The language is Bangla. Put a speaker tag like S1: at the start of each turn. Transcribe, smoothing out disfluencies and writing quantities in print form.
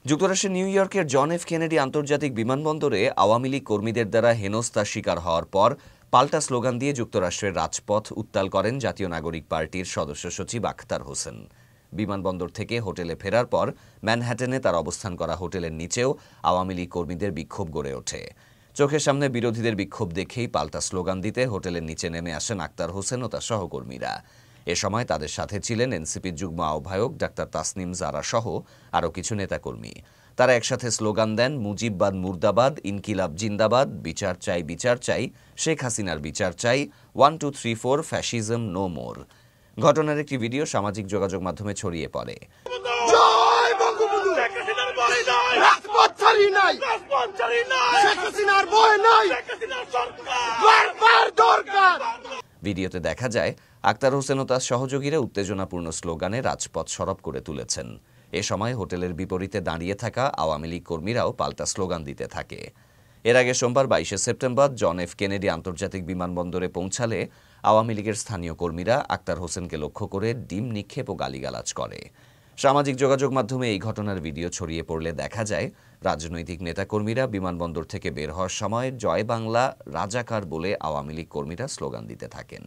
S1: যুক্তরাষ্ট্রের নিউ ইয়র্কের জন এফ কেনেডি আন্তর্জাতিক বিমানবন্দরে আওয়ামী লীগ কর্মীদের দ্বারা হেনস্থার শিকার হওয়ার পর পাল্টা স্লোগান দিয়ে যুক্তরাষ্ট্রের রাজপথ উত্তাল করেন জাতীয় নাগরিক পার্টির সদস্য সচিব আখতার হোসেন। বিমানবন্দর থেকে হোটেলে ফেরার পর ম্যানহাটেনে তার অবস্থান করা হোটেলের নিচেও আওয়ামী লীগ কর্মীদের বিক্ষোভ গড়ে ওঠে। চোখের সামনে বিরোধীদের বিক্ষোভ দেখেই পাল্টা স্লোগান দিতে হোটেলের নিচে নেমে আসেন আখতার হোসেন ও তার সহকর্মীরা। এ সময় তাদের সাথে ছিলেন এনসিপির যুগ্ম আহ্বায়ক ডাক্তার তাসনিম জারা সহ আরও কিছু নেতাকর্মী। তারা একসাথে স্লোগান দেন, মুজিববাদ মুর্দাবাদ, ইনকিলাব জিন্দাবাদ, বিচার চাই, শেখ হাসিনার বিচার চাই, 1 2 3 4 ফ্যাসিজম নো মোর। ঘটনার একটি ভিডিও সামাজিক যোগাযোগ মাধ্যমে ছড়িয়ে পড়ে। ভিডিওতে দেখা যায় আখতার হোসেন ও তার সহযোগীরা উত্তেজনাপূর্ণ স্লোগানে রাজপথ সরব করে তুলেছেন। এ সময় হোটেলের বিপরীতে দাঁড়িয়ে থাকা আওয়ামী লীগ কর্মীরাও পাল্টা স্লোগান দিতে থাকে। এর আগে সোমবার 22শে সেপ্টেম্বর জন এফ কেনেডি আন্তর্জাতিক বিমানবন্দরে পৌঁছালে আওয়ামী লীগের স্থানীয় কর্মীরা আখতার হোসেনকে লক্ষ্য করে ডিম নিক্ষেপ ও গালিগালাজ করে। সামাজিক যোগাযোগ মাধ্যমে এই ঘটনার ভিডিও ছড়িয়ে পড়লে দেখা যায় রাজনৈতিক নেতাকর্মীরা বিমানবন্দর থেকে বের হওয়ার সময় জয় বাংলা, রাজাকার বলে আওয়ামী লীগ কর্মীরা স্লোগান দিতে থাকেন।